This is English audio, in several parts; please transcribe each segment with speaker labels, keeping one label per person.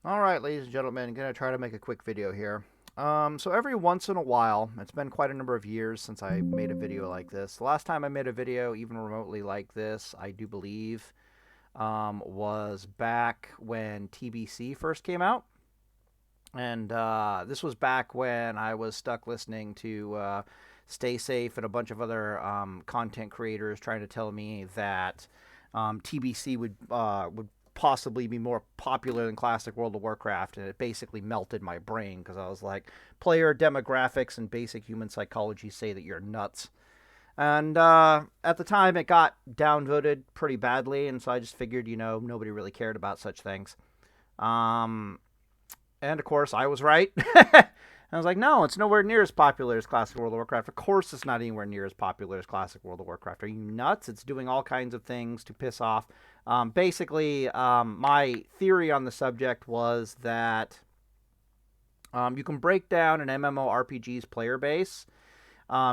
Speaker 1: All right, ladies and gentlemen, I'm going to try to make a quick video here. So every once in a while, it's been quite a number of years since I made a video like this. The last time I made a video even remotely like this, I do believe, was back when TBC first came out. And this was back when I was stuck listening to Stay Safe and a bunch of other content creators trying to tell me that TBC would possibly be more popular than classic World of Warcraft, and it basically melted my brain because I was like, player demographics and basic human psychology say that you're nuts. And at the time, it got downvoted pretty badly, and so I just figured, nobody really cared about such things. Um, and of course, I was right. I was like, no, it's nowhere near as popular as Classic World of Warcraft. Of course, it's not anywhere near as popular as Classic World of Warcraft. Are you nuts? It's doing all kinds of things to piss off. Basically, my theory on the subject was that you can break down an MMORPG's player base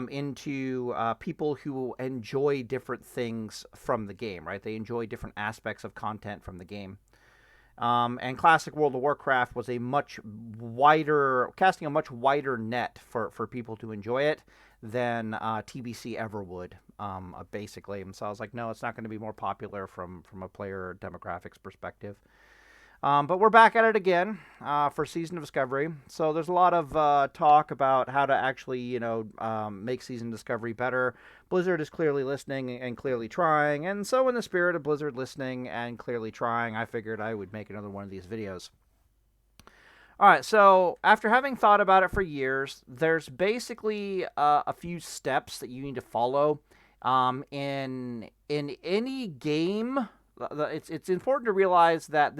Speaker 1: into people who enjoy different things from the game, right? They enjoy different aspects of content from the game. And Classic World of Warcraft was casting a much wider net for people to enjoy it than TBC ever would, basically. And so I was like, no, it's not going to be more popular from a player demographics perspective. But we're back at it again for Season of Discovery. So there's a lot of talk about how to actually, make Season of Discovery better. Blizzard is clearly listening and clearly trying. And so in the spirit of Blizzard listening and clearly trying, I figured I would make another one of these videos. All right, so after having thought about it for years, there's basically a few steps that you need to follow in any game. It's important to realize that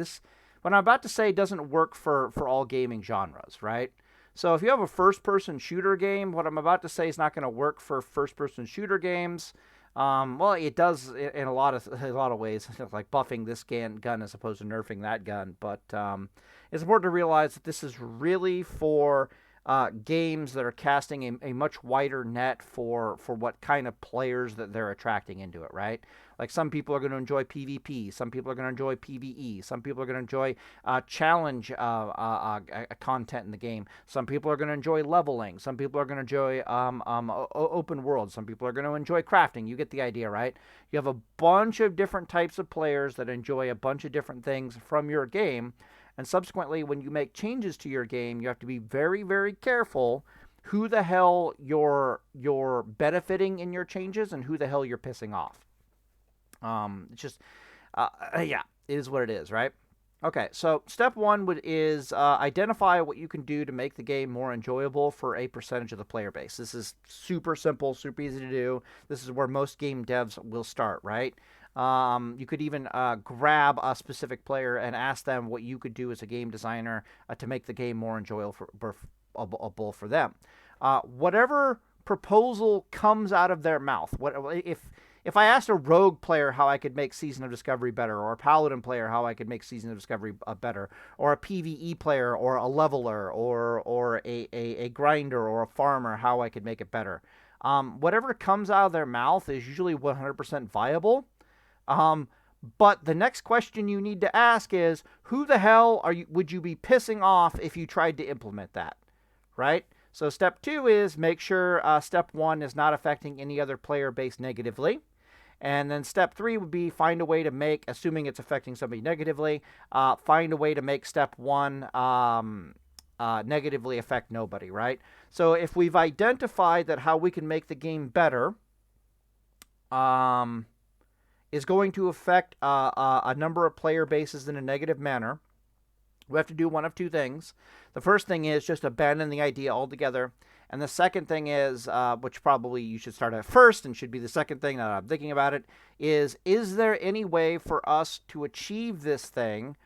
Speaker 1: what I'm about to say doesn't work for all gaming genres, right? So if you have a first-person shooter game, what I'm about to say is not going to work for first-person shooter games. Well, it does in a lot of ways, like buffing this gun as opposed to nerfing that gun. But it's important to realize that this is really for games that are casting a much wider net for what kind of players that they're attracting into it, right? Like some people are going to enjoy PvP, some people are going to enjoy PvE, some people are going to enjoy challenge content in the game, some people are going to enjoy leveling, some people are going to enjoy open world, some people are going to enjoy crafting. You get the idea, right? You have a bunch of different types of players that enjoy a bunch of different things from your game. And subsequently, when you make changes to your game, you have to be very, very careful who the hell you're benefiting in your changes and who the hell you're pissing off. It's just, yeah, it is what it is, right? Okay, so step one is identify what you can do to make the game more enjoyable for a percentage of the player base. This is super simple, super easy to do. This is where most game devs will start, right? You could even grab a specific player and ask them what you could do as a game designer to make the game more enjoyable for them. Whatever proposal comes out of their mouth, if I asked a rogue player how I could make Season of Discovery better, or a paladin player how I could make Season of Discovery better, or a PvE player, or a leveler, or a grinder, or a farmer how I could make it better, whatever comes out of their mouth is usually 100% viable. But the next question you need to ask is, who the hell would you be pissing off if you tried to implement that, right? So step two is make sure step one is not affecting any other player base negatively. And then step three would be find a way to make, assuming it's affecting somebody negatively, find a way to make step one negatively affect nobody, right? So if we've identified that how we can make the game better is going to affect a number of player bases in a negative manner, we have to do one of two things. The first thing is just abandon the idea altogether. And the second thing is, which probably you should start at first and should be the second thing that I'm thinking about it, is there any way for us to achieve this thing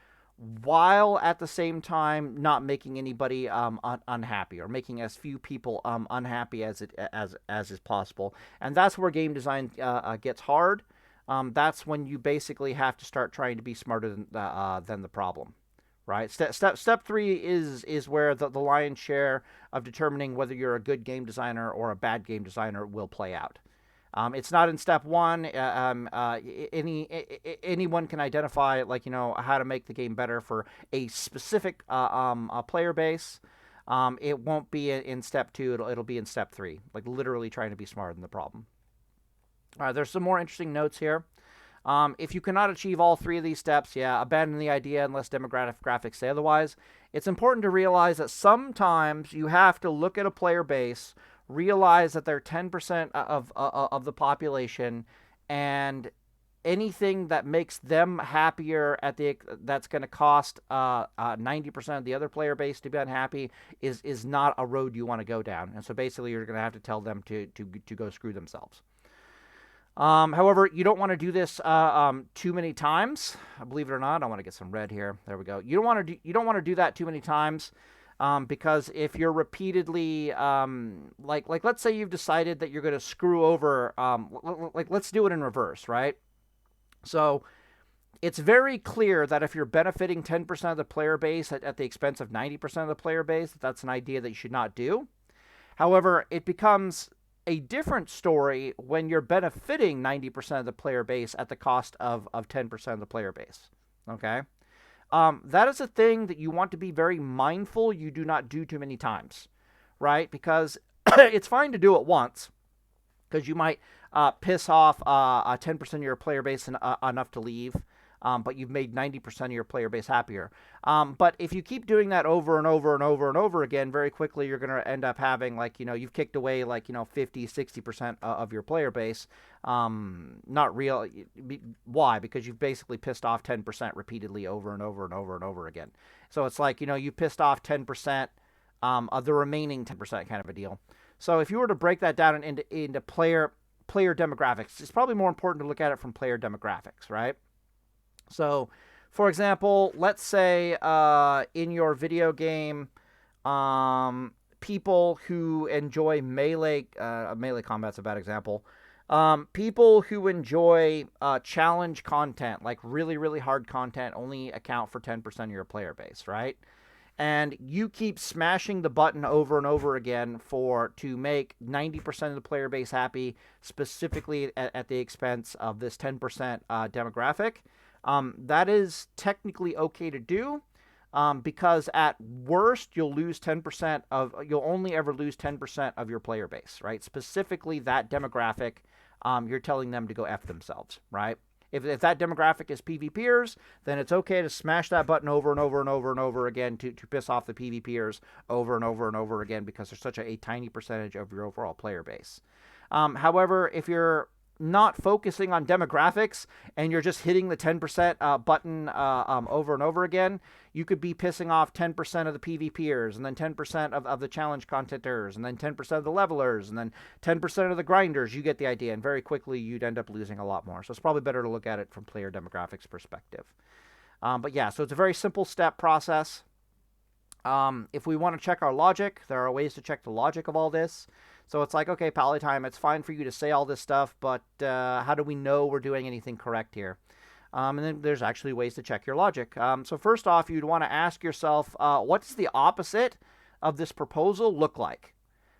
Speaker 1: while at the same time not making anybody unhappy, or making as few people unhappy as is possible? And that's where game design gets hard. That's when you basically have to start trying to be smarter than the problem. Right. Step three is where the lion's share of determining whether you're a good game designer or a bad game designer will play out. It's not in step one. Anyone can identify, like, how to make the game better for a specific player base. It won't be in step two. It'll be in step three. Like, literally trying to be smarter than the problem. There's some more interesting notes here. If you cannot achieve all three of these steps, abandon the idea unless demographics say otherwise. It's important to realize that sometimes you have to look at a player base, realize that they're 10% of the population, and anything that makes them happier that's going to cost 90% of the other player base to be unhappy is not a road you want to go down. And so basically you're going to have to tell them to go screw themselves. However, you don't want to do this too many times. Believe it or not, I want to get some red here. There we go. You don't want to do that too many times, because if you're repeatedly like let's say you've decided that you're going to screw over, let's do it in reverse, right? So it's very clear that if you're benefiting 10% of the player base at the expense of 90% of the player base, that's an idea that you should not do. However, it becomes a different story when you're benefiting 90% of the player base at the cost of 10% of the player base. Okay? That is a thing that you want to be very mindful you do not do too many times, right? Because it's fine to do it once, because you might piss off 10% of your player base enough to leave, but you've made 90% of your player base happier. But if you keep doing that over and over and over and over again, very quickly you're going to end up having, like, you've kicked away, like, 50, 60% of your player base. Not real. Why? Because you've basically pissed off 10% repeatedly over and over and over and over again. So it's like, you pissed off 10% of the remaining 10% kind of a deal. So if you were to break that down into player demographics, it's probably more important to look at it from player demographics, right? So, for example, let's say in your video game, people who enjoy melee combat's a bad example. People who enjoy challenge content, like really, really hard content, only account for 10% of your player base, right? And you keep smashing the button over and over again to make 90% of the player base happy, specifically at the expense of this 10% demographic. That is technically okay to do, because at worst you'll only ever lose 10% of your player base, right? Specifically that demographic, you're telling them to go F themselves, right? If that demographic is PvPers, then it's okay to smash that button over and over and over and over again to piss off the PvPers over and over and over again, because there's such a tiny percentage of your overall player base. However, if you're not focusing on demographics and you're just hitting the 10% button over and over again, you could be pissing off 10% of the PvPers, and then 10% of the challenge contenters, and then 10% of the levelers, and then 10% of the grinders. You get the idea, and very quickly you'd end up losing a lot more. So it's probably better to look at it from player demographics perspective. But yeah, so it's a very simple step process. If we want to check our logic, there are ways to check the logic of all this. So it's like, okay, Palatime, it's fine for you to say all this stuff, but how do we know we're doing anything correct here? And then there's actually ways to check your logic. So first off, you'd want to ask yourself, what's the opposite of this proposal look like,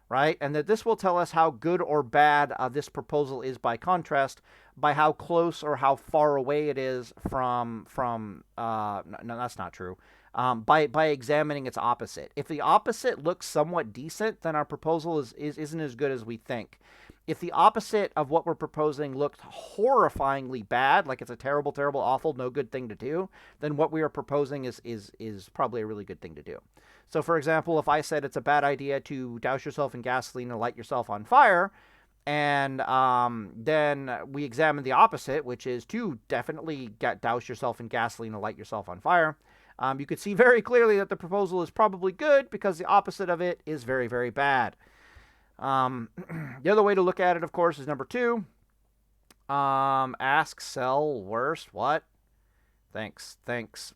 Speaker 1: right? And that this will tell us how good or bad this proposal is by contrast, by how close or how far away it is from no, that's not true. By examining its opposite. If the opposite looks somewhat decent, then our proposal isn't as good as we think. If the opposite of what we're proposing looked horrifyingly bad, like it's a terrible, terrible, awful, no good thing to do, then what we are proposing is probably a really good thing to do. So, for example, if I said it's a bad idea to douse yourself in gasoline and light yourself on fire, and then we examine the opposite, which is to definitely douse yourself in gasoline and light yourself on fire, you could see very clearly that the proposal is probably good, because the opposite of it is very, very bad. The other way to look at it, of course, is number 2. Ask, sell, worst, what? Thanks,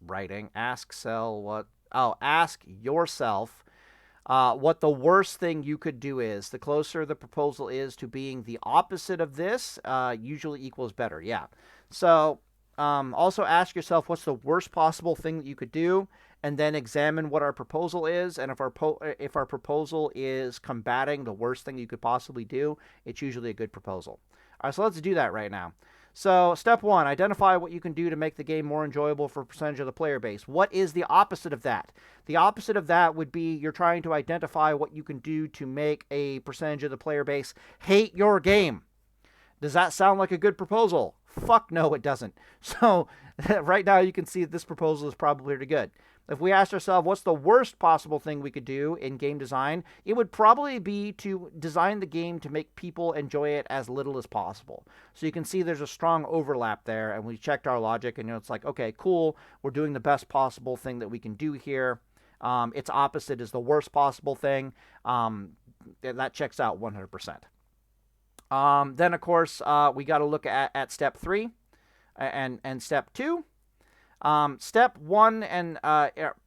Speaker 1: writing. Ask, sell, what? Oh, ask yourself what the worst thing you could do is. The closer the proposal is to being the opposite of this, usually equals better, yeah. So, also ask yourself what's the worst possible thing that you could do, and then examine what our proposal is. And if our proposal is combating the worst thing you could possibly do, it's usually a good proposal. All right, so let's do that right now. So step one, identify what you can do to make the game more enjoyable for a percentage of the player base. What is the opposite of that? The opposite of that would be you're trying to identify what you can do to make a percentage of the player base hate your game. Does that sound like a good proposal? Fuck no, it doesn't. So right now you can see that this proposal is probably pretty good. If we asked ourselves what's the worst possible thing we could do in game design, it would probably be to design the game to make people enjoy it as little as possible. So you can see there's a strong overlap there, and we checked our logic, and it's like, okay, cool, we're doing the best possible thing that we can do here. Its opposite is the worst possible thing. That checks out 100%. Then, of course, we got to look at step 3 and step 2. Step 1 and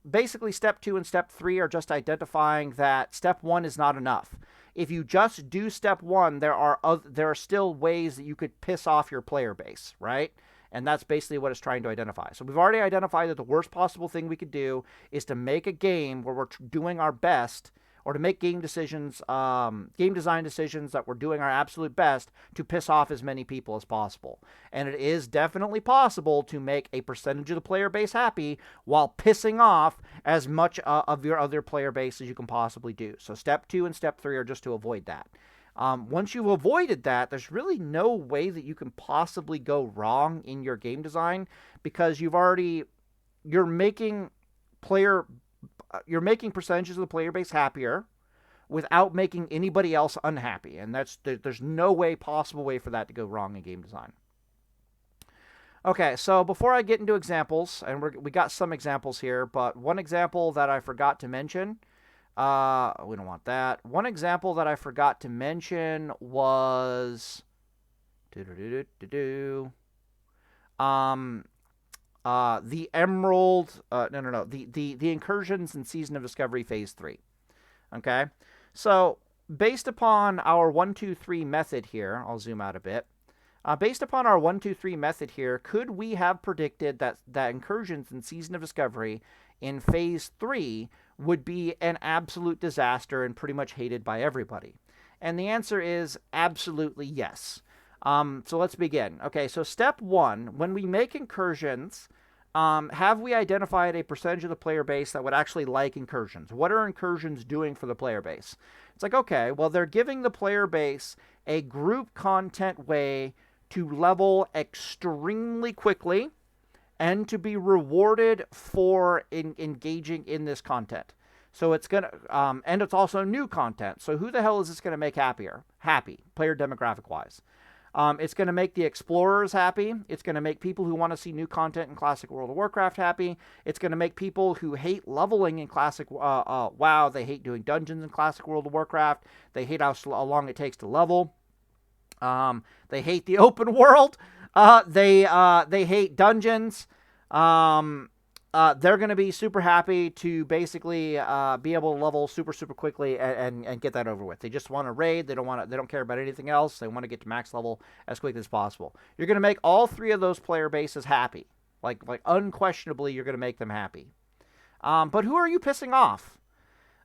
Speaker 1: basically step 2 and step 3 are just identifying that step 1 is not enough. If you just do step 1, there are still ways that you could piss off your player base, right? And that's basically what it's trying to identify. So we've already identified that the worst possible thing we could do is to make a game where we're doing our best, or to make game decisions, game design decisions that we're doing our absolute best to piss off as many people as possible. And it is definitely possible to make a percentage of the player base happy while pissing off as much of your other player base as you can possibly do. So step 2 and step 3 are just to avoid that. Once you've avoided that, there's really no way that you can possibly go wrong in your game design, because you're making percentages of the player base happier without making anybody else unhappy, and there's no possible way for that to go wrong in game design. Okay, so before I get into examples, and we got some examples here, but one example that I forgot to mention, we don't want that. One example that I forgot to mention was the Emerald, the Incursions in Season of Discovery Phase 3. Okay, so based upon our 1, 2, 3 method here, I'll zoom out a bit. Based upon our 1, 2, 3 method here, could we have predicted that Incursions in Season of Discovery in Phase 3 would be an absolute disaster and pretty much hated by everybody? And the answer is absolutely yes. So let's begin. Okay, so step 1, when we make incursions, have we identified a percentage of the player base that would actually like incursions? What are incursions doing for the player base? It's like, okay, well, they're giving the player base a group content way to level extremely quickly and to be rewarded for engaging in this content. So it's going to, and it's also new content. So who the hell is this going to make happy, player demographic-wise? It's going to make the explorers happy. It's going to make people who want to see new content in Classic World of Warcraft happy. It's going to make people who hate leveling in Classic WoW. They hate doing dungeons in Classic World of Warcraft. They hate how long it takes to level. They hate the open world. They hate dungeons. They're going to be super happy to basically be able to level super quickly and get that over with. They just want to raid. They don't care about anything else. They want to get to max level as quickly as possible. You're going to make all 3 of those player bases happy. Like unquestionably, you're going to make them happy. But who are you pissing off?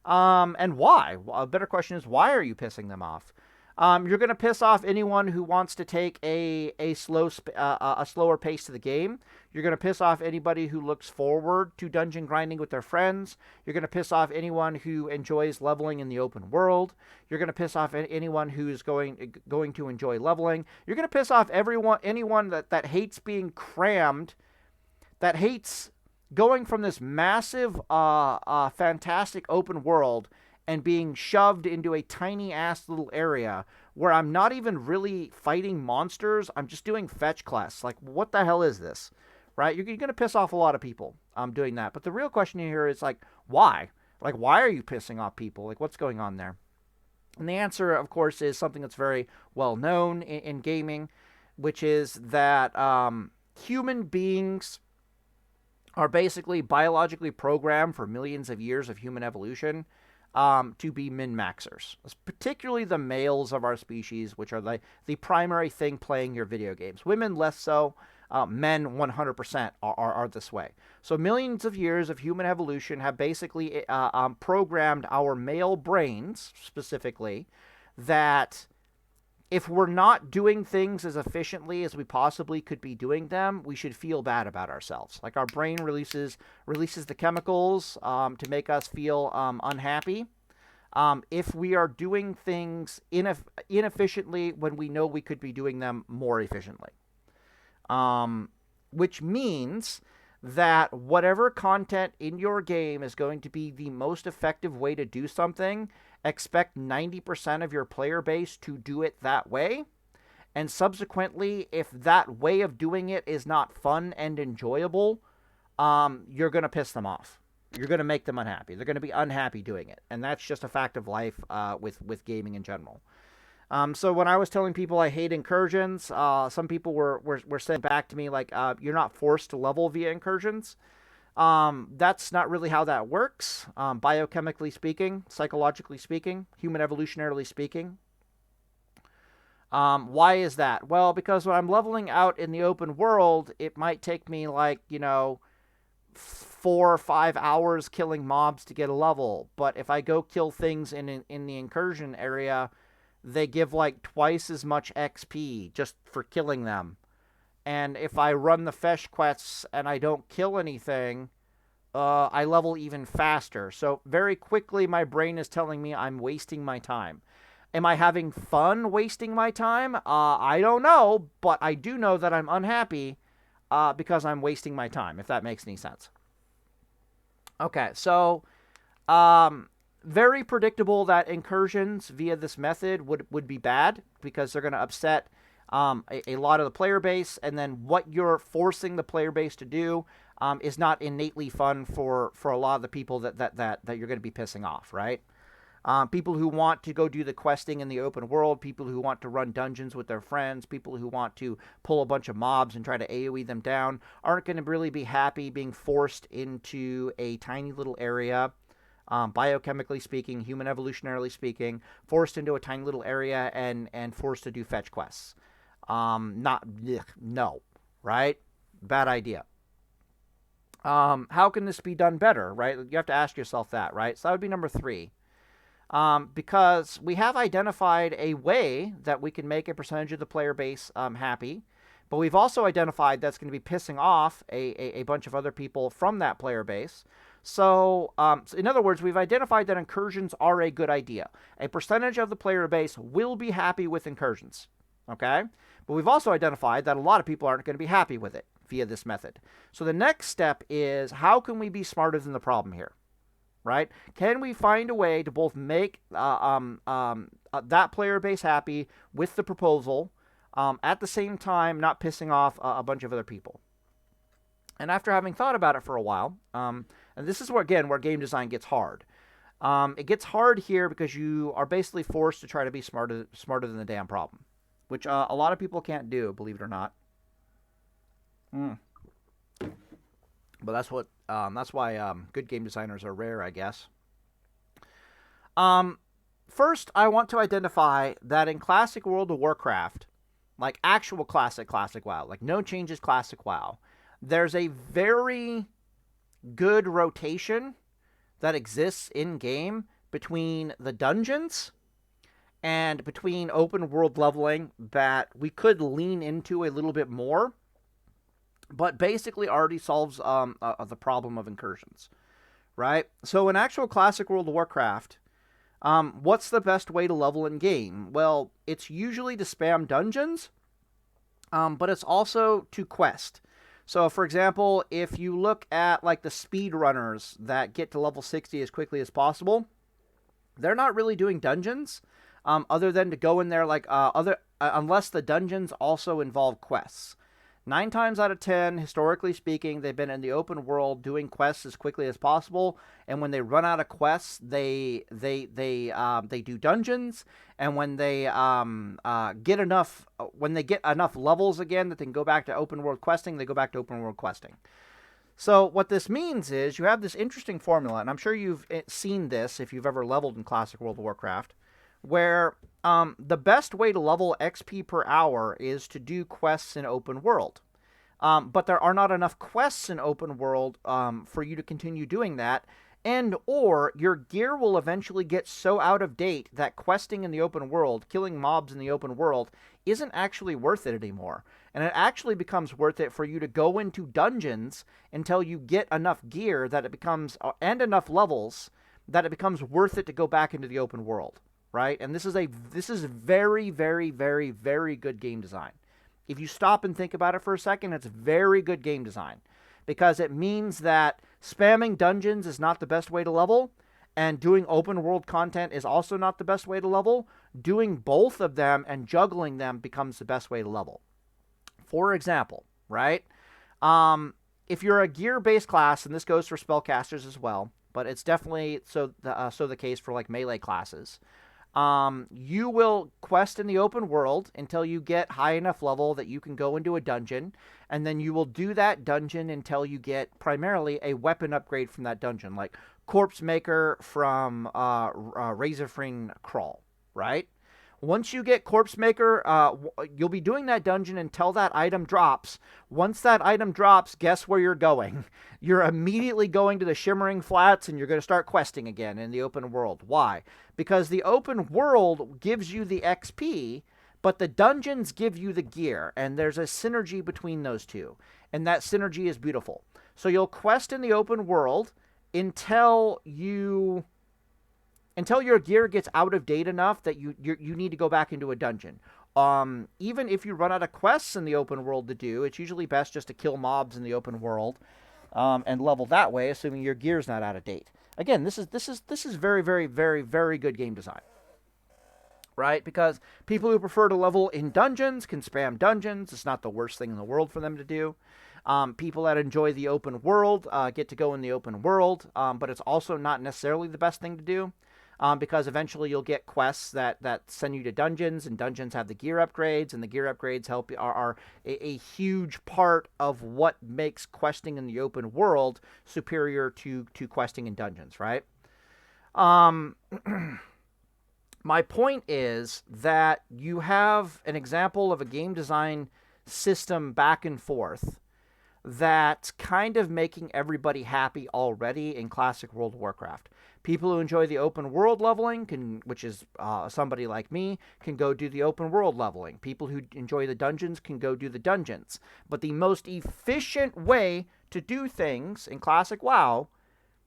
Speaker 1: And why? A better question is, why are you pissing them off? You're going to piss off anyone who wants to take a slower pace to the game. You're going to piss off anybody who looks forward to dungeon grinding with their friends. You're going to piss off anyone who enjoys leveling in the open world. You're going to piss off anyone who is going to enjoy leveling. You're going to piss off anyone that hates being crammed, that hates going from this massive, fantastic open world and being shoved into a tiny-ass little area where I'm not even really fighting monsters. I'm just doing fetch quests. Like, what the hell is this? Right? You're going to piss off a lot of people doing that. But the real question here is, like, why? Like, why are you pissing off people? Like, what's going on there? And the answer, of course, is something that's very well known in gaming, which is that human beings are basically biologically programmed for millions of years of human evolution to be min-maxers, particularly the males of our species, which are the primary thing playing your video games. Women less so. Men 100% are this way. So millions of years of human evolution have basically programmed our male brains, specifically, that if we're not doing things as efficiently as we possibly could be doing them, we should feel bad about ourselves. Like our brain releases the chemicals to make us feel unhappy. If we are doing things inefficiently when we know we could be doing them more efficiently, which means that whatever content in your game is going to be the most effective way to do something, expect 90% of your player base to do it that way. And subsequently, if that way of doing it is not fun and enjoyable, you're going to piss them off. You're going to make them unhappy. They're going to be unhappy doing it. And that's just a fact of life with gaming in general. So when I was telling people I hate incursions, some people were saying back to me like, you're not forced to level via incursions. That's not really how that works, biochemically speaking, psychologically speaking, human evolutionarily speaking. Why is that? Well, because when I'm leveling out in the open world, it might take me like, 4 or 5 hours killing mobs to get a level. But if I go kill things in the incursion area, they give like twice as much XP just for killing them. And if I run the fetch quests and I don't kill anything, I level even faster. So very quickly my brain is telling me I'm wasting my time. Am I having fun wasting my time? I don't know, but I do know that I'm unhappy because I'm wasting my time, if that makes any sense. Okay, so very predictable that incursions via this method would be bad because they're going to upset a lot of the player base, and then what you're forcing the player base to do is not innately fun for a lot of the people that you're going to be pissing off, right? People who want to go do the questing in the open world, people who want to run dungeons with their friends, people who want to pull a bunch of mobs and try to AoE them down aren't going to really be happy being forced into a tiny little area, biochemically speaking, human evolutionarily speaking, forced into a tiny little area and forced to do fetch quests. No, right? Bad idea. How can this be done better, right? You have to ask yourself that, right? So that would be number 3. Because we have identified a way that we can make a percentage of the player base happy, but we've also identified that's going to be pissing off a bunch of other people from that player base. So in other words, we've identified that incursions are a good idea. A percentage of the player base will be happy with incursions, okay? But we've also identified that a lot of people aren't going to be happy with it via this method. So the next step is, how can we be smarter than the problem here? Right? Can we find a way to both make that player base happy with the proposal, at the same time not pissing off a bunch of other people? And after having thought about it for a while, and this is where game design gets hard. It gets hard here because you are basically forced to try to be smarter than the damn problem, which a lot of people can't do, believe it or not. But that's why good game designers are rare, I guess. First, I want to identify that in classic World of Warcraft, like actual classic WoW, like no changes classic WoW, there's a very good rotation that exists in game between the dungeons and between open world leveling that we could lean into a little bit more, but basically already solves the problem of incursions, right? So in actual classic World of Warcraft, what's the best way to level in game? Well, it's usually to spam dungeons, but it's also to quest. So, for example, if you look at like the speedrunners that get to level 60 as quickly as possible, they're not really doing dungeons, other than to go in there like unless the dungeons also involve quests. 9 times out of 10, historically speaking, they've been in the open world doing quests as quickly as possible. And when they run out of quests, they do dungeons. And when they get enough levels again that they can go back to open world questing, they go back to open world questing. So what this means is you have this interesting formula, and I'm sure you've seen this if you've ever leveled in classic World of Warcraft, where the best way to level XP per hour is to do quests in open world. But there are not enough quests in open world for you to continue doing that. And or your gear will eventually get so out of date that questing in the open world, killing mobs in the open world, isn't actually worth it anymore. And it actually becomes worth it for you to go into dungeons until you get enough gear that it becomes, and enough levels, that it becomes worth it to go back into the open world, right? And this is very, very, very, very good game design. If you stop and think about it for a second, it's very good game design, because it means that spamming dungeons is not the best way to level, and doing open world content is also not the best way to level. Doing both of them and juggling them becomes the best way to level. For example, right? If you're a gear-based class, and this goes for spellcasters as well, but it's definitely so the case for like melee classes. You will quest in the open world until you get high enough level that you can go into a dungeon, and then you will do that dungeon until you get primarily a weapon upgrade from that dungeon, like Corpse Maker from Razorfring Crawl, right? Once you get Corpse Maker, you'll be doing that dungeon until that item drops. Once that item drops, guess where you're going? You're immediately going to the Shimmering Flats, and you're going to start questing again in the open world. Why? Because the open world gives you the XP, but the dungeons give you the gear, and there's a synergy between those two, and that synergy is beautiful. So you'll quest in the open world until your gear gets out of date enough that you need to go back into a dungeon. Even if you run out of quests in the open world to do, it's usually best just to kill mobs in the open world, and level that way, assuming your gear's not out of date. Again, this is very, very, very, very good game design, right? Because people who prefer to level in dungeons can spam dungeons. It's not the worst thing in the world for them to do. People that enjoy the open world get to go in the open world, but it's also not necessarily the best thing to do. Because eventually you'll get quests that send you to dungeons, and dungeons have the gear upgrades, and the gear upgrades are a huge part of what makes questing in the open world superior to questing in dungeons, right? My point is that you have an example of a game design system back and forth that's kind of making everybody happy already in classic World of Warcraft. People who enjoy the open world leveling, which is somebody like me, can go do the open world leveling. People who enjoy the dungeons can go do the dungeons. But the most efficient way to do things in classic WoW,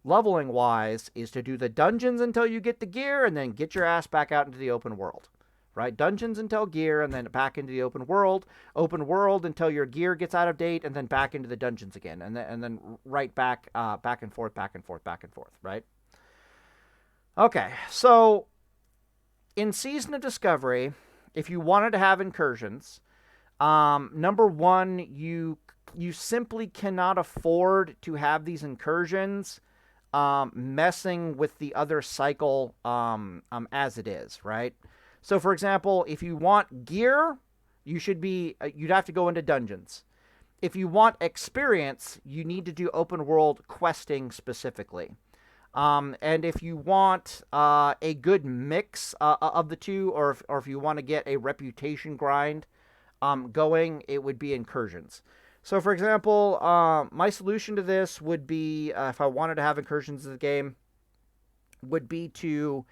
Speaker 1: leveling-wise, is to do the dungeons until you get the gear, and then get your ass back out into the open world. Right? Dungeons until gear, and then back into the open world. Open world until your gear gets out of date, and then back into the dungeons again. And then right back, back and forth, back and forth, back and forth, right? Okay, so in Season of Discovery, if you wanted to have incursions, number one, you simply cannot afford to have these incursions messing with the other cycle as it is, right? So, for example, if you want gear, you'd have to go into dungeons. If you want experience, you need to do open world questing specifically. And if you want a good mix of the two, or if you want to get a reputation grind going, it would be incursions. So, for example, my solution to this would be, if I wanted to have incursions in the game, would be to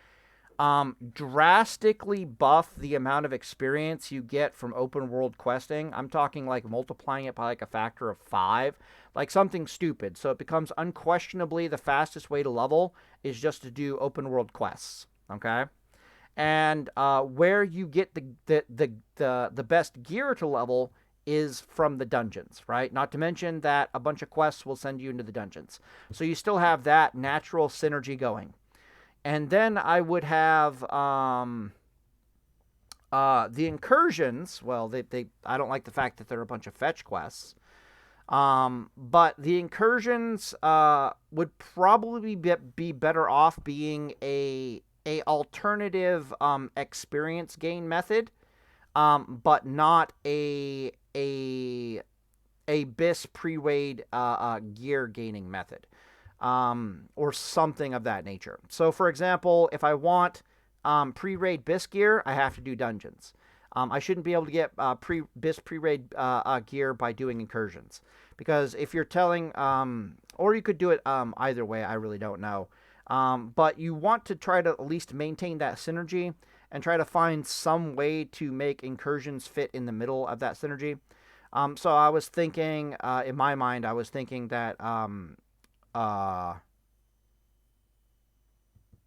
Speaker 1: drastically buff the amount of experience you get from open world questing. I'm talking like multiplying it by like a factor of 5, like something stupid. So it becomes unquestionably the fastest way to level is just to do open world quests. Okay, and where you get the best gear to level is from the dungeons, right? Not to mention that a bunch of quests will send you into the dungeons, so you still have that natural synergy going. And then I would have the incursions. Well, I don't like the fact that they're a bunch of fetch quests. But the incursions would probably be better off being a alternative experience gain method, but not a BIS pre-raid gear gaining method. Or something of that nature. So, for example, if I want pre-raid BIS gear, I have to do dungeons. I shouldn't be able to get BIS pre-raid gear by doing incursions. Because if you're telling Or you could do it either way. I really don't know. But you want to try to at least maintain that synergy and try to find some way to make incursions fit in the middle of that synergy. So I was thinking, in my mind, I was thinking that, what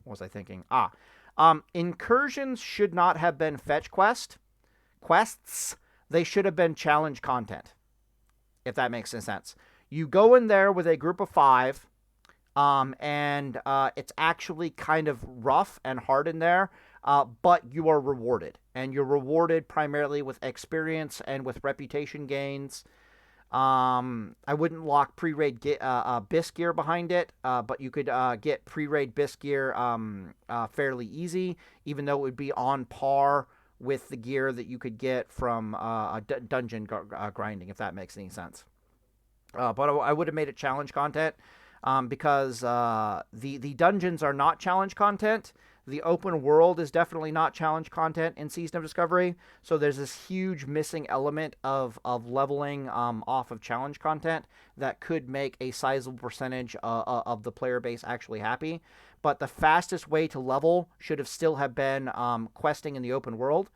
Speaker 1: was I thinking? Incursions should not have been fetch quests. They should have been challenge content, if that makes any sense. You go in there with a group of 5, and it's actually kind of rough and hard in there, but you are rewarded. And you're rewarded primarily with experience and with reputation gains. I wouldn't lock pre-raid BIS gear behind it, but you could get pre-raid BIS gear fairly easy, even though it would be on par with the gear that you could get from dungeon grinding, if that makes any sense. But I would have made it challenge content, because the dungeons are not challenge content. The open world is definitely not challenge content in Season of Discovery. So there's this huge missing element of leveling off of challenge content that could make a sizable percentage of the player base actually happy. But the fastest way to level should have still have been questing in the open world.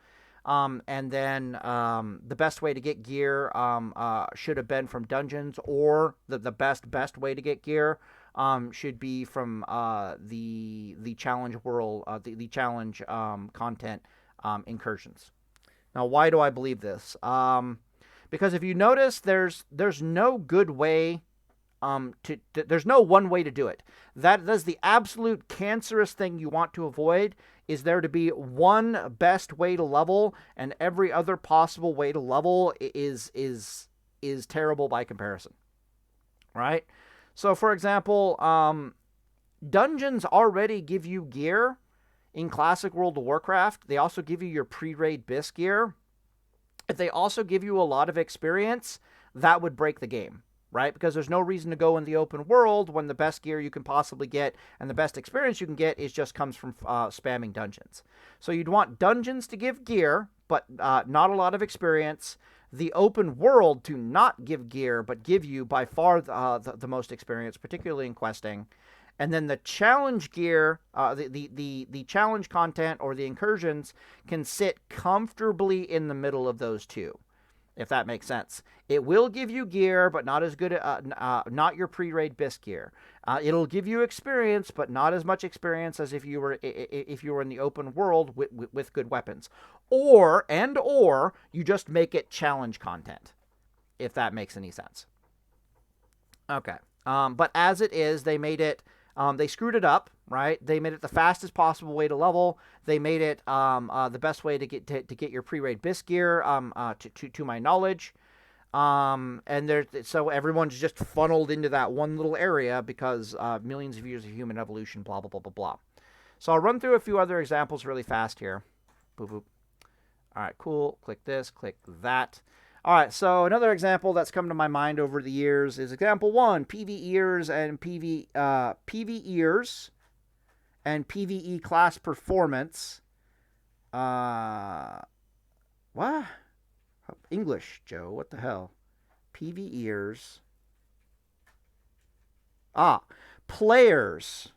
Speaker 1: And then the best way to get gear should have been from dungeons, or the best way to get gear should be from the challenge world, the challenge content incursions. Now, why do I believe this? Because if you notice, there's no good way. There's no one way to do it. That's the absolute cancerous thing you want to avoid. Is there to be one best way to level, and every other possible way to level is terrible by comparison, right? So, for example, dungeons already give you gear in Classic World of Warcraft. They also give you your pre-raid BIS gear. If they also give you a lot of experience, that would break the game, right? Because there's no reason to go in the open world when the best gear you can possibly get and the best experience you can get comes from spamming dungeons. So you'd want dungeons to give gear, but not a lot of experience. The open world to not give gear, but give you by far the most experience, particularly in questing. And then the challenge gear, the challenge content or the incursions can sit comfortably in the middle of those two, if that makes sense. It will give you gear, but not as good, not your pre-raid BIS gear. It'll give you experience, but not as much experience as if you were in the open world with good weapons. Or you just make it challenge content, if that makes any sense. Okay. But as it is, they made it. They screwed it up, right? They made it the fastest possible way to level. They made it the best way to get your pre-raid BIS gear, to my knowledge. So everyone's just funneled into that one little area because millions of years of human evolution, blah, blah, blah, blah, blah. So I'll run through a few other examples really fast here. Boop, boop. All right, cool. Click this, click that. All right, so another example that's come to my mind over the years is example 1, PvEers and PvEers and PvE class performance. What? English, Joe. What the hell? PvEers. Players.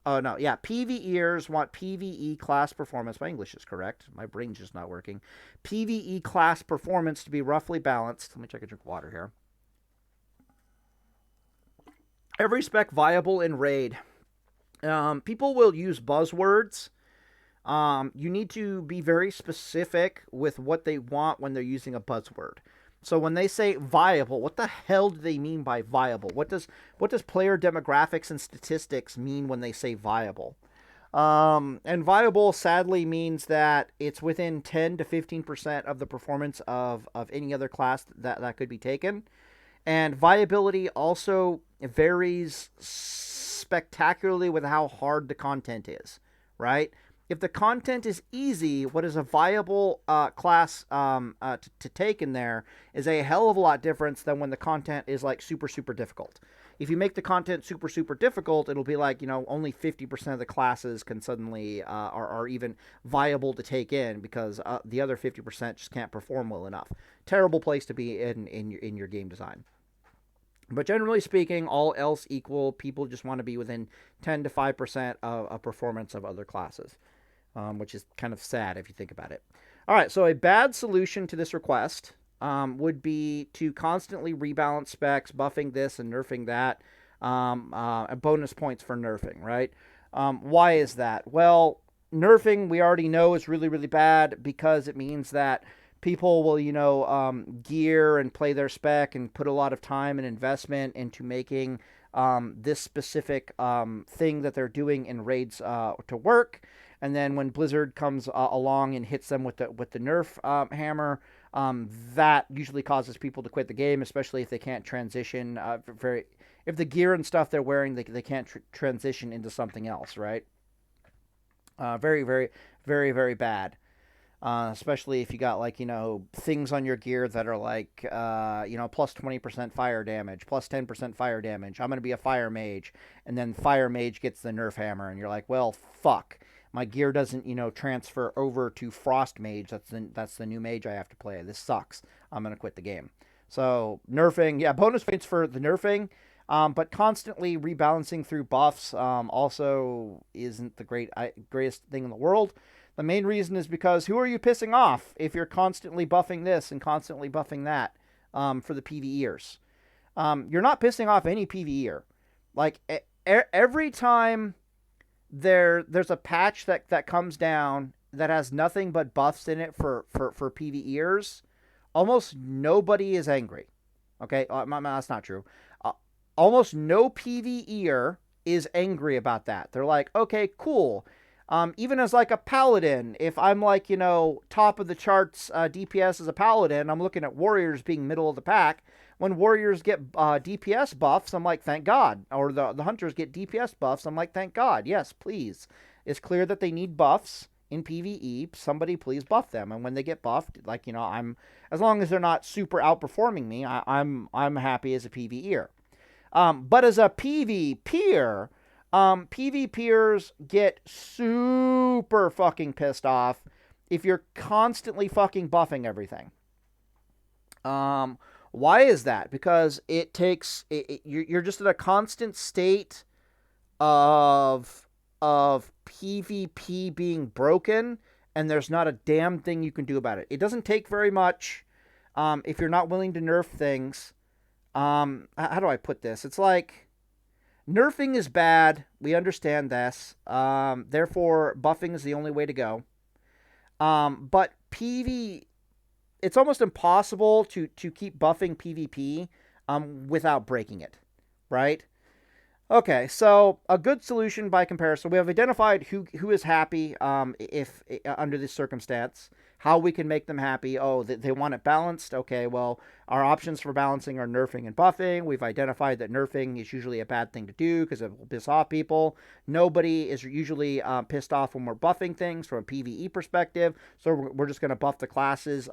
Speaker 1: Oh, no. Yeah, PvEers want PvE class performance. My English is correct. My brain's just not working. PvE class performance to be roughly balanced. Let me check a drink of water here. Every spec viable in raid. People will use buzzwords. You need to be very specific with what they want when they're using a buzzword. So when they say viable, what the hell do they mean by viable? What does player demographics and statistics mean when they say viable? And viable sadly means that it's within 10 to 15% of the performance of any other class that could be taken. And viability also varies spectacularly with how hard the content is, right? If the content is easy, what is a viable class to take in there is a hell of a lot different than when the content is like super, super difficult. If you make the content super, super difficult, it'll be like, only 50% of the classes can suddenly are even viable to take in because the other 50% just can't perform well enough. Terrible place to be in your game design. But generally speaking, all else equal, people just want to be within 10 to 5% of performance of other classes, which is kind of sad if you think about it. All right, so a bad solution to this request would be to constantly rebalance specs, buffing this and nerfing that, bonus points for nerfing, right? Why is that? Well, nerfing we already know is really, really bad because it means that people will, gear and play their spec and put a lot of time and investment into making this specific thing that they're doing in raids to work. And then when Blizzard comes along and hits them with the nerf hammer, that usually causes people to quit the game, especially if they can't transition. If the gear and stuff they're wearing, they can't transition into something else, right? Very, very, very, very bad. Especially if you got like things on your gear that are like plus 20% fire damage, plus 10% fire damage. I'm gonna be a fire mage, and then fire mage gets the nerf hammer, and you're like, well, fuck, my gear doesn't transfer over to frost mage. That's the new mage I have to play. This sucks. I'm gonna quit the game. So nerfing, yeah, bonus points for the nerfing. But constantly rebalancing through buffs also isn't the greatest thing in the world. The main reason is because who are you pissing off if you're constantly buffing this and constantly buffing that for the PvEers? You're not pissing off any PvEer. Like every time there's a patch that comes down that has nothing but buffs in it for PvEers, almost nobody is angry. Okay, that's not true. Almost no PvEer is angry about that. They're like, okay, cool. Even as like a paladin, if I'm like, top of the charts DPS as a paladin, I'm looking at warriors being middle of the pack. When warriors get DPS buffs, I'm like, thank God. Or the hunters get DPS buffs, I'm like, thank God. Yes, please. It's clear that they need buffs in PvE. Somebody please buff them. And when they get buffed, like, I'm, as long as they're not super outperforming me, I'm happy as a PvEer. But as a PvPer, PvPers get super fucking pissed off if you're constantly fucking buffing everything. Why is that? Because it takes you're just in a constant state of PvP being broken, and there's not a damn thing you can do about it. It doesn't take very much if you're not willing to nerf things. How do I put this? It's like nerfing is bad. We understand this. Therefore, buffing is the only way to go. But it's almost impossible to keep buffing PvP without breaking it, right? Okay, so a good solution by comparison, we have identified who is happy if under this circumstance, how we can make them happy. Oh, they want it balanced. Okay, well, our options for balancing are nerfing and buffing. We've identified that nerfing is usually a bad thing to do because it will piss off people. Nobody is usually pissed off when we're buffing things from a PvE perspective, so we're just going to buff the classes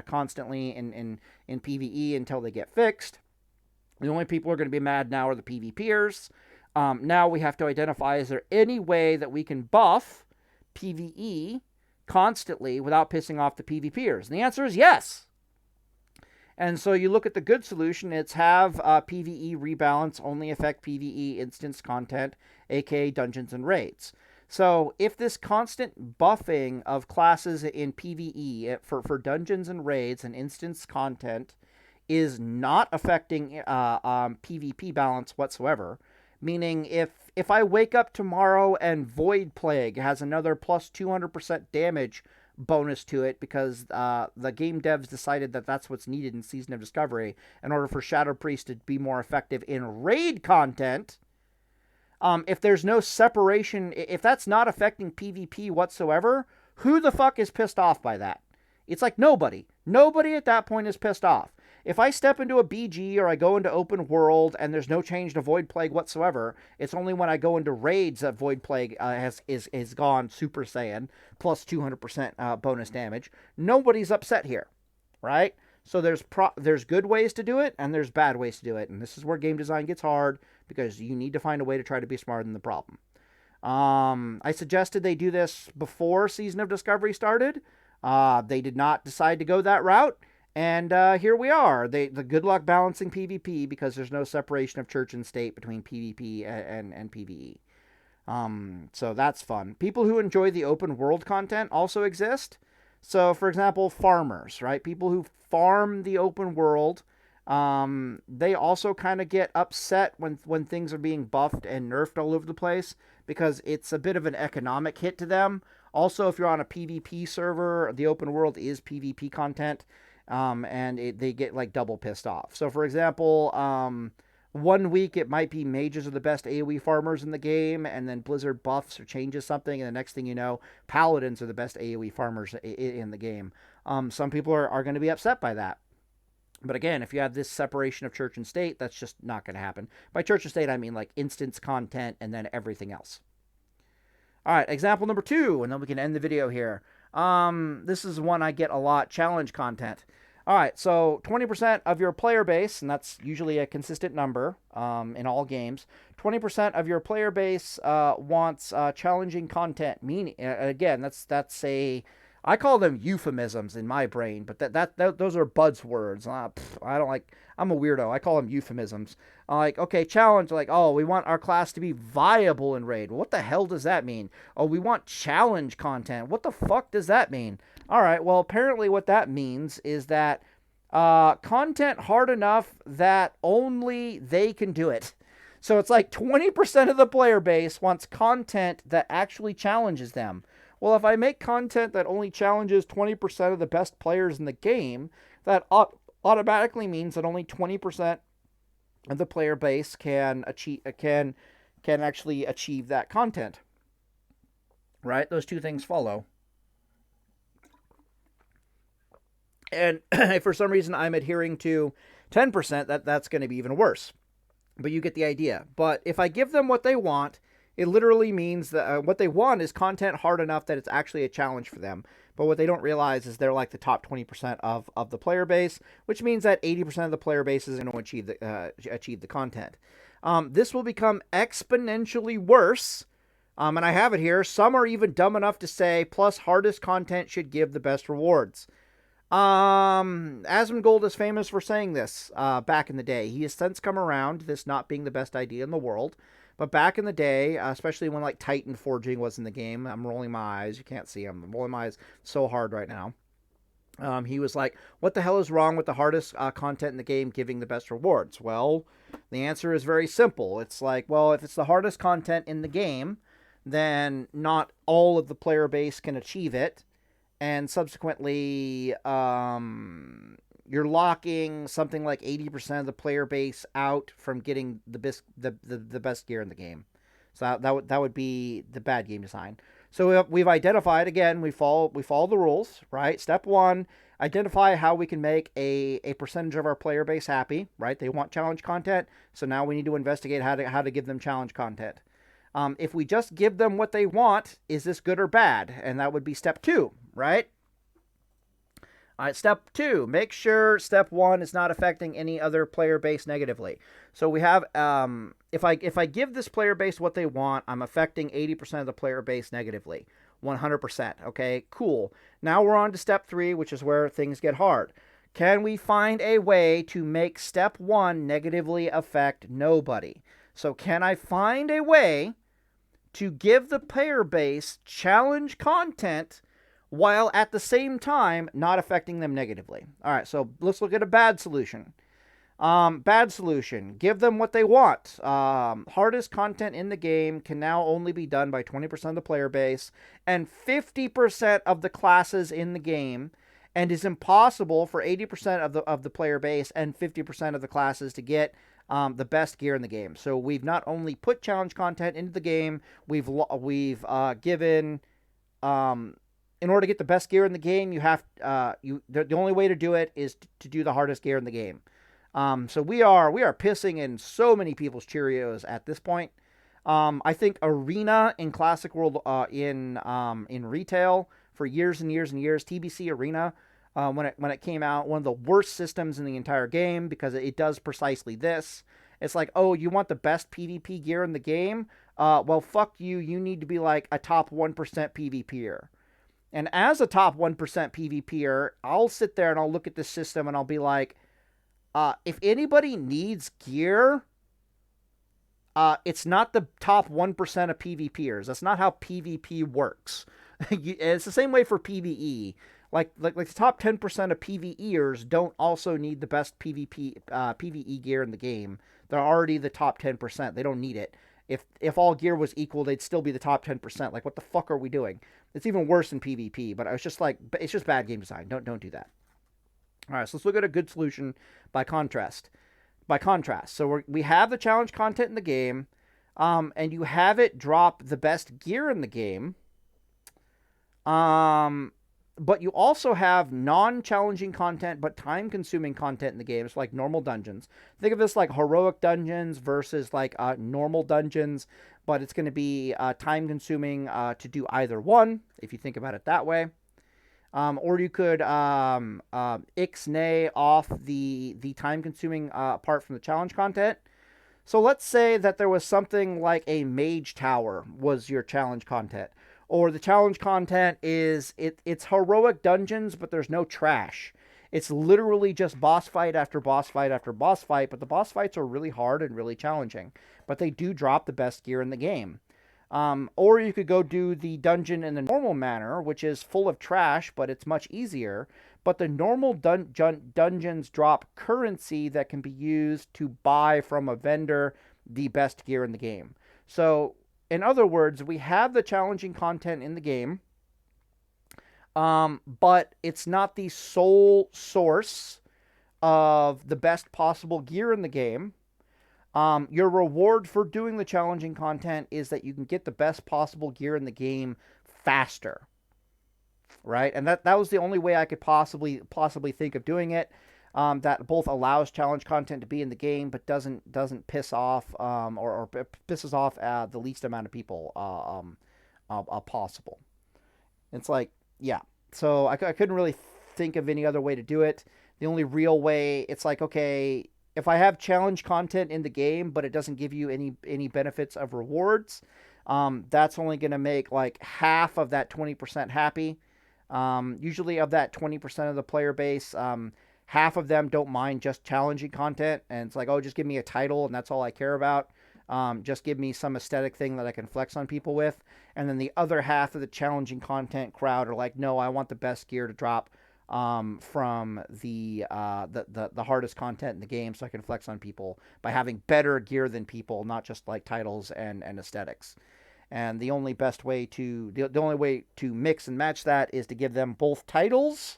Speaker 1: constantly in PvE until they get fixed. The only people who are going to be mad now are the PvPers. Now we have to identify, is there any way that we can buff PvE constantly without pissing off the PvPers? And the answer is yes. And so you look at the good solution, it's have PvE rebalance only affect PvE instance content, aka dungeons and raids. So if this constant buffing of classes in PvE for dungeons and raids and instance content is not affecting PvP balance whatsoever, meaning if I wake up tomorrow and Void Plague has another plus 200% damage bonus to it because the game devs decided that that's what's needed in Season of Discovery in order for Shadow Priest to be more effective in raid content, if there's no separation, if that's not affecting PvP whatsoever, who the fuck is pissed off by that? It's like nobody. Nobody at that point is pissed off. If I step into a BG or I go into open world and there's no change to Void Plague whatsoever, it's only when I go into raids that Void Plague is gone Super Saiyan plus 200% bonus damage. Nobody's upset here, right? So there's good ways to do it and there's bad ways to do it, and this is where game design gets hard because you need to find a way to try to be smarter than the problem. I suggested they do this before Season of Discovery started. They did not decide to go that route. And here we are. The good luck balancing PvP because there's no separation of church and state between PvP and PvE. So that's fun. People who enjoy the open world content also exist. So, for example, farmers, right? People who farm the open world, they also kind of get upset when things are being buffed and nerfed all over the place because it's a bit of an economic hit to them. Also, if you're on a PvP server, the open world is PvP content, they get like double pissed off. So, for example, 1 week it might be mages are the best AoE farmers in the game, and then Blizzard buffs or changes something, and the next thing you know, paladins are the best AoE farmers in the game. Some people are going to be upset by that. But again, if you have this separation of church and state, that's just not going to happen. By church and state, I mean like instance content and then everything else. All right, example number 2, and then we can end the video here. This is one I get a lot, challenge content. All right, so 20% of your player base, and that's usually a consistent number in all games, 20% of your player base wants challenging content. Meaning, again, that's a, I call them euphemisms in my brain, but those are buzzwords. I don't like, I'm a weirdo. I call them euphemisms. Like, okay, challenge, like, oh, we want our class to be viable in raid. Well, what the hell does that mean? Oh, we want challenge content. What the fuck does that mean? All right, well, apparently what that means is that content hard enough that only they can do it. So it's like 20% of the player base wants content that actually challenges them. Well, if I make content that only challenges 20% of the best players in the game, that automatically means that only 20% of the player base can actually achieve that content. Right? Those two things follow. And if for some reason I'm adhering to 10%, that's going to be even worse. But you get the idea. But if I give them what they want, it literally means that what they want is content hard enough that it's actually a challenge for them. But what they don't realize is they're like the top 20% of the player base, which means that 80% of the player base is going to achieve the content. This will become exponentially worse. And I have it here. Some are even dumb enough to say, plus hardest content should give the best rewards. Asmongold is famous for saying this back in the day. He has since come around, this not being the best idea in the world. But back in the day, especially when like Titan forging was in the game, I'm rolling my eyes. You can't see I'm rolling my eyes so hard right now. He was like, what the hell is wrong with the hardest content in the game giving the best rewards? Well, the answer is very simple. It's like, well, if it's the hardest content in the game, then not all of the player base can achieve it. And subsequently, you're locking something like 80% of the player base out from getting the best gear in the game. So that would be the bad game design. So we've identified, again, we follow the rules, right? Step 1, identify how we can make a percentage of our player base happy, right? They want challenge content, so now we need to investigate how to give them challenge content. If we just give them what they want, is this good or bad? And that would be step 2, right? All right, step 2, make sure step 1 is not affecting any other player base negatively. So we have, if I give this player base what they want, I'm affecting 80% of the player base negatively. 100%. Okay, cool. Now we're on to step 3, which is where things get hard. Can we find a way to make step 1 negatively affect nobody? So can I find a way to give the player base challenge content while at the same time not affecting them negatively? All right, so let's look at a bad solution. Bad solution. Give them what they want. Hardest content in the game can now only be done by 20% of the player base and 50% of the classes in the game, and is impossible for 80% of the player base and 50% of the classes to get the best gear in the game. So we've not only put challenge content into the game, we've given, in order to get the best gear in the game, you have the only way to do it is to do the hardest gear in the game. So we are pissing in so many people's Cheerios at this point. I think Arena in Classic World in retail for years and years and years, TBC Arena, when it came out, one of the worst systems in the entire game because it does precisely this. It's like, oh, you want the best PvP gear in the game? Well, fuck you. You need to be like a top 1% PvPer. And as a top 1% PvPer, I'll sit there and I'll look at the system and I'll be like, if anybody needs gear, it's not the top 1% of PvPers. That's not how PvP works. It's the same way for PvE. Like the top 10% of PvEers don't also need the best PvE gear in the game. They're already the top 10%. They don't need it. If all gear was equal, they'd still be the top 10%. Like, what the fuck are we doing? It's even worse in PvP. But I was just like, it's just bad game design. Don't do that. All right, so let's look at a good solution by contrast. So we have the challenge content in the game, and you have it drop the best gear in the game. But you also have non-challenging content but time-consuming content in the game. It's like normal dungeons. Think of this like heroic dungeons versus like normal dungeons, but it's going to be time-consuming to do either one, if you think about it that way. Or you could ixnay off the time-consuming part from the challenge content. So let's say that there was something like a mage tower was your challenge content. Or the challenge content is it's heroic dungeons, but there's no trash. It's literally just boss fight after boss fight after boss fight, but the boss fights are really hard and really challenging. But they do drop the best gear in the game. Or you could go do the dungeon in the normal manner, which is full of trash, but it's much easier. But the normal dungeons drop currency that can be used to buy from a vendor the best gear in the game. So, in other words, we have the challenging content in the game, but it's not the sole source of the best possible gear in the game. Your reward for doing the challenging content is that you can get the best possible gear in the game faster, right? And that was the only way I could possibly think of doing it. That both allows challenge content to be in the game, but doesn't piss off or pisses off the least amount of people possible. It's like, yeah. So I couldn't really think of any other way to do it. The only real way, it's like, okay, if I have challenge content in the game, but it doesn't give you any benefits of rewards, that's only going to make like half of that 20% happy. Usually of that 20% of the player base, half of them don't mind just challenging content, and it's like, oh, just give me a title, and that's all I care about. Just give me some aesthetic thing that I can flex on people with. And then the other half of the challenging content crowd are like, no, I want the best gear to drop from the hardest content in the game, so I can flex on people by having better gear than people, not just like titles and aesthetics. And the only way to mix and match that is to give them both titles,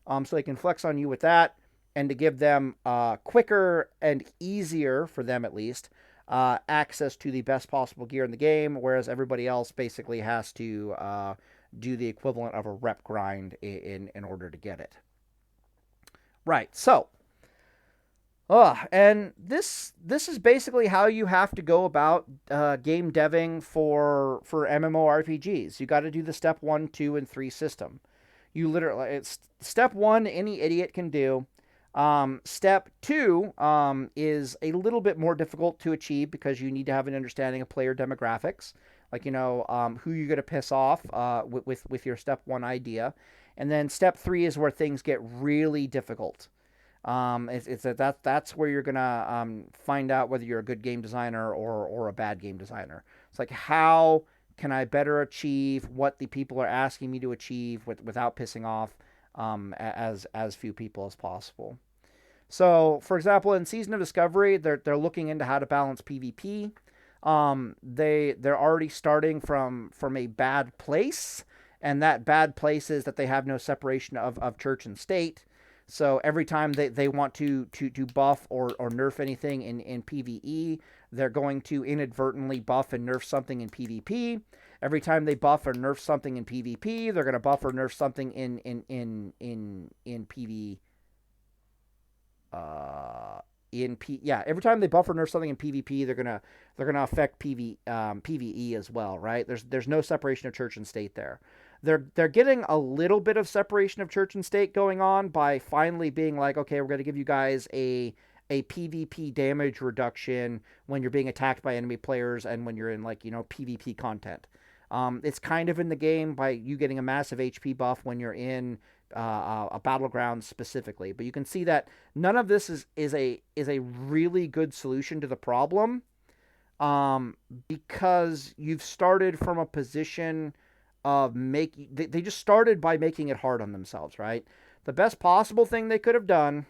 Speaker 1: so they can flex on you with that, and to give them quicker and easier, for them at least, access to the best possible gear in the game, whereas everybody else basically has to do the equivalent of a rep grind in order to get it. Right, so and this is basically how you have to go about game deving for MMORPGs. You got to do the step 1, 2, and 3 system. You literally, it's step 1, any idiot can do. Step 2 is a little bit more difficult to achieve because you need to have an understanding of player demographics, like, you know, who you're going to piss off with your step 1 idea. And then step 3 is where things get really difficult. That's where you're going to find out whether you're a good game designer or a bad game designer. It's like, how can I better achieve what the people are asking me to achieve without pissing off as few people as possible. So, for example, in Season of Discovery, they're looking into how to balance PvP. They're already starting from a bad place, and that bad place is that they have no separation of church and state. So every time they want to buff or nerf anything in PvE, they're going to inadvertently buff and nerf something in PvP. Every time they buff or nerf something in PvP, they're going to buff or nerf something in PV. Every time they buff or nerf something in PvP, they're gonna affect PvE as well, right? There's no separation of church and state there. They're getting a little bit of separation of church and state going on by finally being like, okay, we're going to give you guys a PvP damage reduction when you're being attacked by enemy players and when you're in, like, you know, PvP content. It's kind of in the game by you getting a massive HP buff when you're in a battleground specifically. But you can see that none of this is a really good solution to the problem, because you've started from a position of they just started by making it hard on themselves, right? The best possible thing they could have done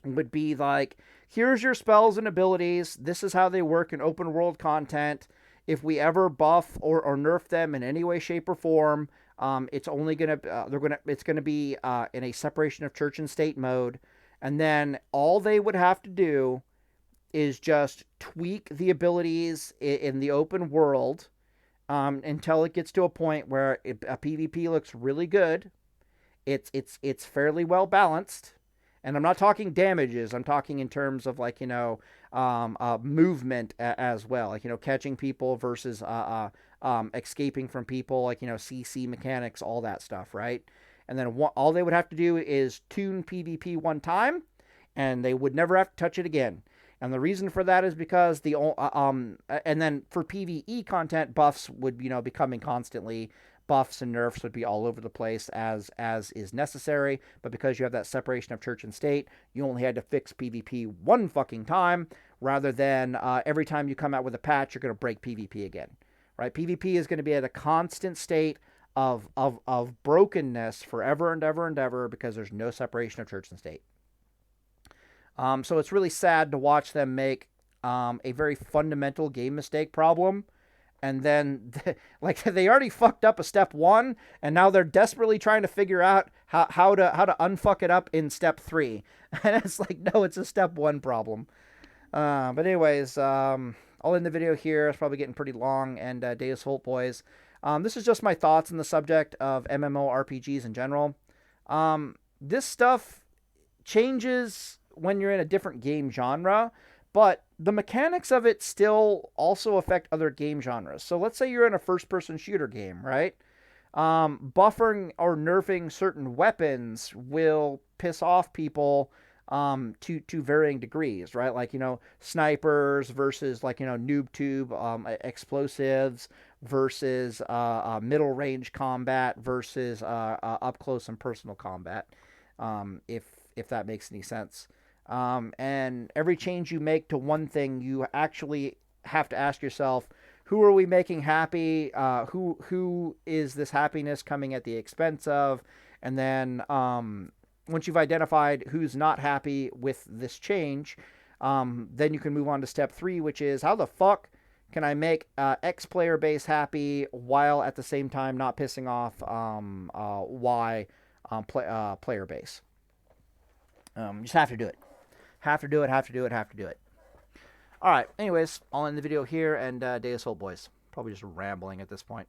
Speaker 1: would be like, here's your spells and abilities. This is how they work in open world content. If we ever buff or nerf them in any way, shape, or form, it's only it's gonna be in a separation of church and state mode, and then all they would have to do is just tweak the abilities in the open world, until it gets to a point where a PvP looks really good. It's fairly well balanced, and I'm not talking damages. I'm talking in terms of like movement as well, like catching people versus escaping from people, like CC mechanics, all that stuff, right? And then all they would have to do is tune PvP one time, and they would never have to touch it again. And the reason for that is because and then for PvE content, buffs would be coming constantly. Buffs and nerfs would be all over the place as is necessary. But because you have that separation of church and state, you only had to fix PvP one fucking time, rather than every time you come out with a patch, you're going to break PvP again, right? PvP is going to be at a constant state of brokenness forever and ever and ever, because there's no separation of church and state. So it's really sad to watch them make a very fundamental game mistake problem, and then like they already fucked up a step 1, and now they're desperately trying to figure out how to unfuck it up in step 3. And it's like, no, it's a step 1 problem. But anyways, I'll end the video here. It's probably getting pretty long. And Deus Vult boys, this is just my thoughts on the subject of MMORPGs in general. This stuff changes when you're in a different game genre, but the mechanics of it still also affect other game genres. So let's say you're in a first-person shooter game, right? Buffering or nerfing certain weapons will piss off people to varying degrees, right? Like, snipers versus like, noob tube explosives versus middle range combat versus up close and personal combat, if that makes any sense. And every change you make to one thing, you actually have to ask yourself, who are we making happy? Who is this happiness coming at the expense of? And then once you've identified who's not happy with this change, then you can move on to step 3, which is, how the fuck can I make X player base happy while at the same time not pissing off Y player base? You just have to do it. Have to do it. All right. Anyways, I'll end the video here, and Deus Vult boys. Probably just rambling at this point.